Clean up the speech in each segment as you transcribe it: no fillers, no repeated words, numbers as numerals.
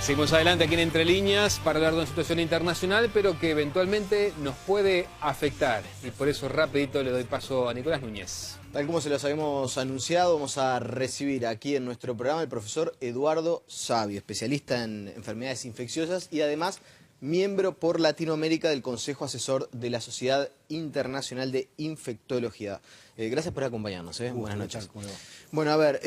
Seguimos adelante aquí en Entre Líneas para hablar de una situación internacional, pero que eventualmente nos puede afectar. Y por eso rapidito le doy paso a Nicolás Núñez. Tal como se los habíamos anunciado, vamos a recibir aquí en nuestro programa al profesor Eduardo Savio, especialista en enfermedades infecciosas y además miembro por Latinoamérica del Consejo Asesor de la Sociedad Internacional de Infectología. Gracias por acompañarnos. Buenas noches. Bueno, a ver,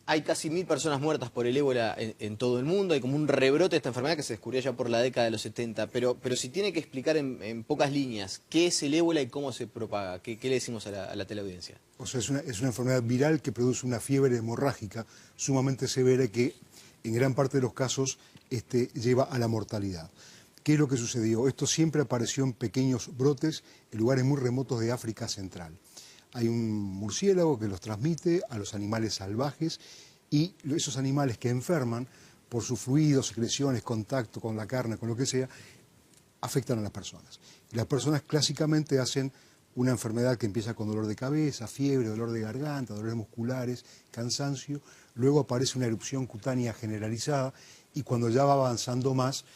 hay casi 1000 personas muertas por el ébola en todo el mundo. Hay como un rebrote de esta enfermedad que se descubrió ya por la década de los 70. Pero si tiene que explicar en pocas líneas qué es el ébola y cómo se propaga, ¿qué le decimos a la teleaudiencia? O sea, es una enfermedad viral que produce una fiebre hemorrágica sumamente severa que en gran parte de los casos lleva a la mortalidad. ¿Qué es lo que sucedió? Esto siempre apareció en pequeños brotes en lugares muy remotos de África Central. Hay un murciélago que los transmite a los animales salvajes y esos animales que enferman por sus fluidos, secreciones, contacto con la carne, con lo que sea, afectan a las personas. Y las personas clásicamente hacen una enfermedad que empieza con dolor de cabeza, fiebre, dolor de garganta, dolores musculares, cansancio. Luego aparece una erupción cutánea generalizada y cuando ya va avanzando más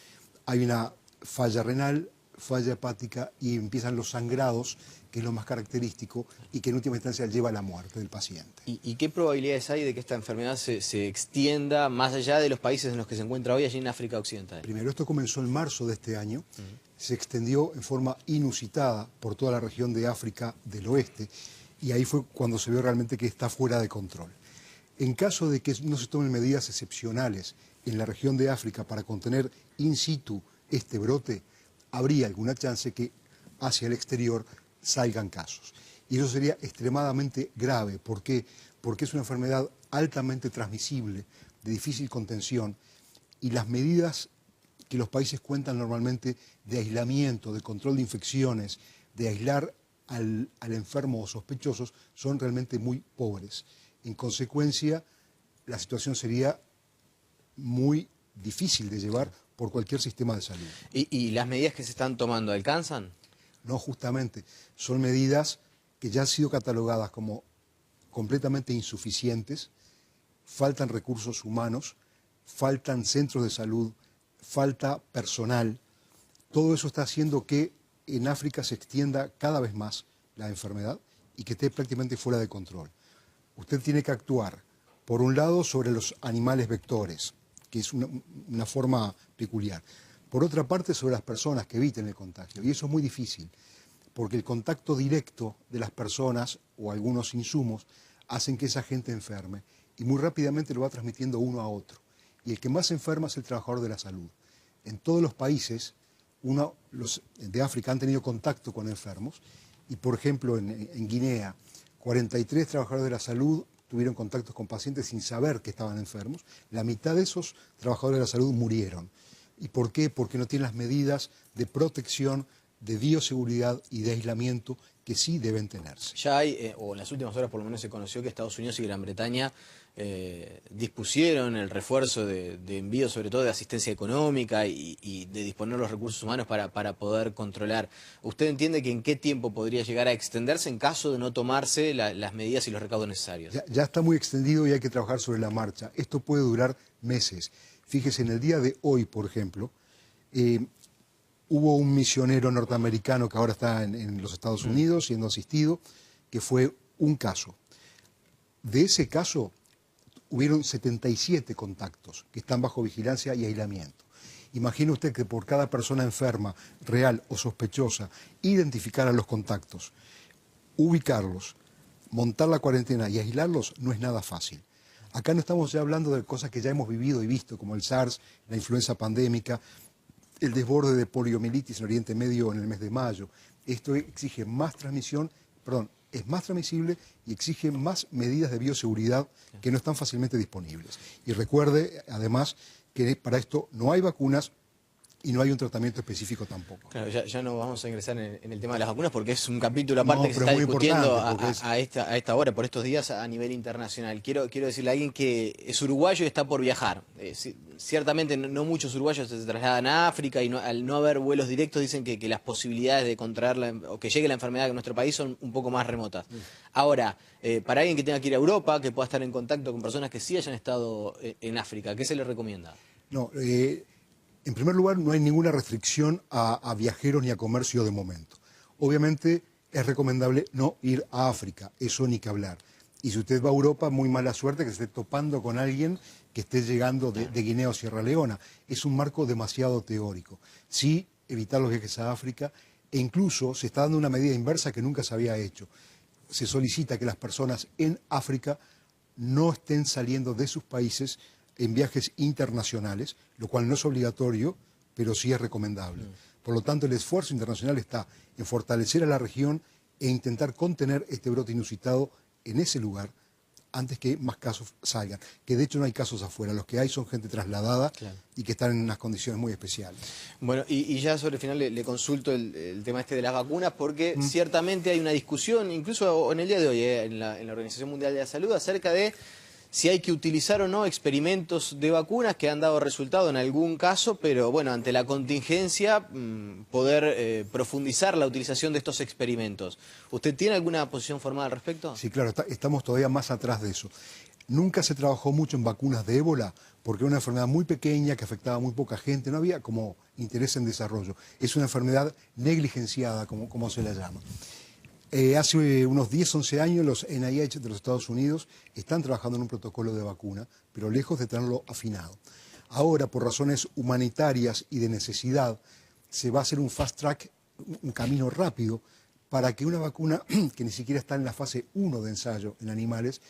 hay una falla renal, falla hepática y empiezan los sangrados, que es lo más característico y que en última instancia lleva a la muerte del paciente. ¿Y qué probabilidades hay de que esta enfermedad se extienda más allá de los países en los que se encuentra hoy, allí en África Occidental? Primero, esto comenzó en marzo de este año, se extendió en forma inusitada por toda la región de África del Oeste y ahí fue cuando se vio realmente que está fuera de control. En caso de que no se tomen medidas excepcionales en la región de África para contener in situ este brote, habría alguna chance que hacia el exterior salgan casos. Y eso sería extremadamente grave. ¿Por qué? Porque es una enfermedad altamente transmisible, de difícil contención, y las medidas que los países cuentan normalmente de aislamiento, de control de infecciones, de aislar al enfermo o sospechosos, son realmente muy pobres. En consecuencia, la situación sería muy difícil de llevar por cualquier sistema de salud. ¿Y las medidas que se están tomando alcanzan? No, justamente, son medidas que ya han sido catalogadas como completamente insuficientes, faltan recursos humanos, faltan centros de salud, falta personal. Todo eso está haciendo que en África se extienda cada vez más la enfermedad y que esté prácticamente fuera de control. Usted tiene que actuar, por un lado, sobre los animales vectores, que es una forma peculiar. Por otra parte, sobre las personas que eviten el contagio. Y eso es muy difícil, porque el contacto directo de las personas o algunos insumos hacen que esa gente enferme y muy rápidamente lo va transmitiendo uno a otro. Y el que más enferma es el trabajador de la salud. En todos los países, los de África han tenido contacto con enfermos y, por ejemplo, en Guinea, 43 trabajadores de la salud tuvieron contactos con pacientes sin saber que estaban enfermos. La mitad de esos trabajadores de la salud murieron. ¿Y por qué? Porque no tienen las medidas de protección, de bioseguridad y de aislamiento que sí deben tenerse. Ya hay, o en las últimas horas por lo menos se conoció que Estados Unidos y Gran Bretaña dispusieron el refuerzo de envío, sobre todo de asistencia económica y de disponer los recursos humanos para poder controlar. ¿Usted entiende que en qué tiempo podría llegar a extenderse en caso de no tomarse las medidas y los recaudos necesarios? Ya está muy extendido y hay que trabajar sobre la marcha. Esto puede durar meses. Fíjese, en el día de hoy, por ejemplo, hubo un misionero norteamericano que ahora está en los Estados Unidos siendo asistido, que fue un caso. De ese caso, hubieron 77 contactos que están bajo vigilancia y aislamiento. Imagine usted que por cada persona enferma, real o sospechosa, identificar a los contactos, ubicarlos, montar la cuarentena y aislarlos no es nada fácil. Acá no estamos ya hablando de cosas que ya hemos vivido y visto, como el SARS, la influenza pandémica, el desborde de poliomielitis en Oriente Medio en el mes de mayo. Esto exige más transmisión, es más transmisible y exige más medidas de bioseguridad que no están fácilmente disponibles. Y recuerde, además, que para esto no hay vacunas y no hay un tratamiento específico tampoco. Claro, ya no vamos a ingresar en el tema de las vacunas porque es un capítulo aparte que se está discutiendo a esta hora, por estos días, a nivel internacional. Quiero decirle a alguien que es uruguayo y está por viajar. Ciertamente no muchos uruguayos se trasladan a África y al no haber vuelos directos dicen que las posibilidades de contraerla o que llegue la enfermedad a nuestro país son un poco más remotas. Ahora, para alguien que tenga que ir a Europa, que pueda estar en contacto con personas que sí hayan estado en África, ¿qué se le recomienda? No, en primer lugar, no hay ninguna restricción a viajeros ni a comercio de momento. Obviamente es recomendable no ir a África, eso ni que hablar. Y si usted va a Europa, muy mala suerte que se esté topando con alguien que esté llegando de Guinea o Sierra Leona. Es un marco demasiado teórico. Sí, evitar los viajes a África, e incluso se está dando una medida inversa que nunca se había hecho. Se solicita que las personas en África no estén saliendo de sus países en viajes internacionales, lo cual no es obligatorio, pero sí es recomendable. Por lo tanto, el esfuerzo internacional está en fortalecer a la región e intentar contener este brote inusitado en ese lugar antes que más casos salgan. Que de hecho no hay casos afuera, los que hay son gente trasladada y que están en unas condiciones muy especiales. Bueno, y ya sobre el final le consulto el tema este de las vacunas, porque ciertamente hay una discusión, incluso en el día de hoy, en la Organización Mundial de la Salud, acerca de si hay que utilizar o no experimentos de vacunas que han dado resultado en algún caso, pero bueno, ante la contingencia, poder profundizar la utilización de estos experimentos. ¿Usted tiene alguna posición formada al respecto? Sí, claro, estamos todavía más atrás de eso. Nunca se trabajó mucho en vacunas de ébola porque era una enfermedad muy pequeña que afectaba a muy poca gente, no había como interés en desarrollo. Es una enfermedad negligenciada, como se la llama. Hace unos 10, 11 años los NIH de los Estados Unidos están trabajando en un protocolo de vacuna, pero lejos de tenerlo afinado. Ahora, por razones humanitarias y de necesidad, se va a hacer un fast track, un camino rápido, para que una vacuna que ni siquiera está en la fase 1 de ensayo en animales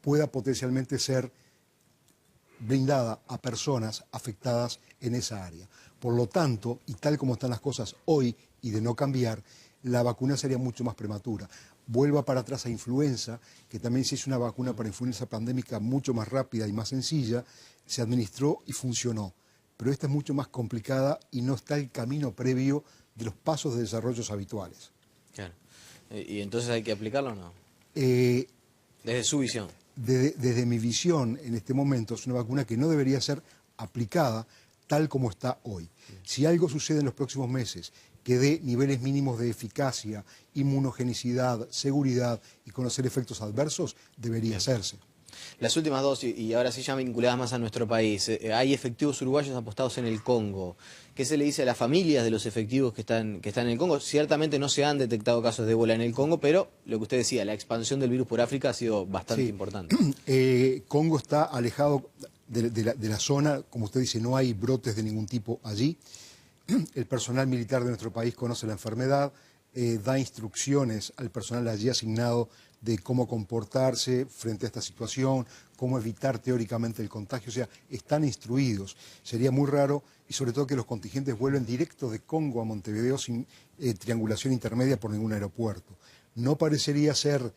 pueda potencialmente ser brindada a personas afectadas en esa área. Por lo tanto, y tal como están las cosas hoy y de no cambiar, la vacuna sería mucho más prematura. Vuelva para atrás a influenza, que también se hizo una vacuna para influenza pandémica mucho más rápida y más sencilla, se administró y funcionó. Pero esta es mucho más complicada y no está el camino previo de los pasos de desarrollos habituales. Claro. ¿Y entonces hay que aplicarlo o no? Desde su visión. Desde mi visión, en este momento, es una vacuna que no debería ser aplicada tal como está hoy. Si algo sucede en los próximos meses que dé niveles mínimos de eficacia, inmunogenicidad, seguridad y conocer efectos adversos, debería hacerse. Las últimas dos, y ahora sí ya vinculadas más a nuestro país, hay efectivos uruguayos apostados en el Congo. ¿Qué se le dice a las familias de los efectivos que están en el Congo? Ciertamente no se han detectado casos de ébola en el Congo, pero lo que usted decía, la expansión del virus por África ha sido bastante importante. Congo está alejado de la zona, como usted dice, no hay brotes de ningún tipo allí. El personal militar de nuestro país conoce la enfermedad, da instrucciones al personal allí asignado de cómo comportarse frente a esta situación, cómo evitar teóricamente el contagio, o sea, están instruidos. Sería muy raro, y sobre todo que los contingentes vuelven directo de Congo a Montevideo sin triangulación intermedia por ningún aeropuerto. No parecería ser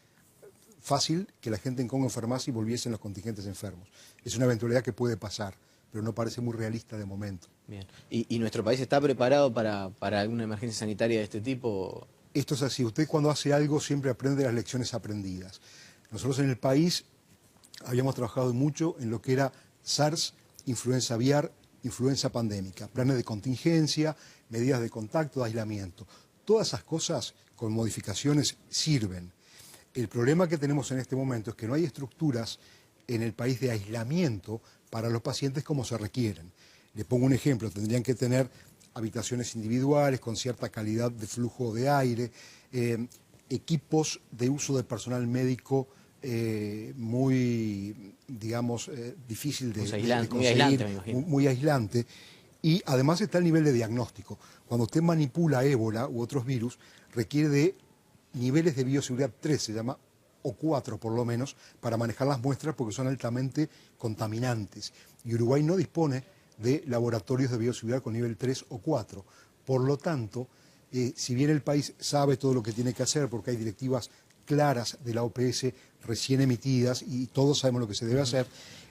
fácil que la gente en Congo enfermase y volviesen los contingentes enfermos. Es una eventualidad que puede pasar, pero no parece muy realista de momento. Bien. ¿Y nuestro país está preparado para alguna emergencia sanitaria de este tipo? Esto es así, usted cuando hace algo siempre aprende las lecciones aprendidas. Nosotros en el país habíamos trabajado mucho en lo que era SARS, influenza aviar, influenza pandémica, planes de contingencia, medidas de contacto, de aislamiento. Todas esas cosas con modificaciones sirven. El problema que tenemos en este momento es que no hay estructuras en el país de aislamiento para los pacientes como se requieren. Le pongo un ejemplo, tendrían que tener habitaciones individuales con cierta calidad de flujo de aire, equipos de uso de personal médico muy, digamos, difícil de conseguir, muy aislante, me imagino. Muy aislante. Y además está el nivel de diagnóstico. Cuando usted manipula ébola u otros virus, requiere de niveles de bioseguridad 3, se llama, o 4 por lo menos, para manejar las muestras porque son altamente contaminantes. Y Uruguay no dispone de laboratorios de bioseguridad con nivel 3 o 4. Por lo tanto, si bien el país sabe todo lo que tiene que hacer porque hay directivas claras de la OPS recién emitidas y todos sabemos lo que se debe hacer,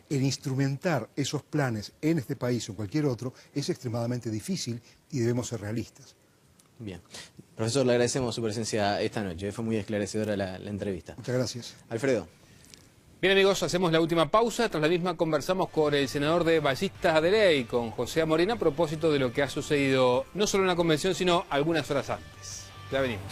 el instrumentar esos planes en este país o en cualquier otro es extremadamente difícil y debemos ser realistas. Bien. Profesor, le agradecemos su presencia esta noche. Fue muy esclarecedora la entrevista. Muchas gracias. Alfredo. Bien amigos, hacemos la última pausa. Tras la misma conversamos con el senador de Ballistas de Ley, con José Morena, a propósito de lo que ha sucedido no solo en la convención, sino algunas horas antes. Ya venimos.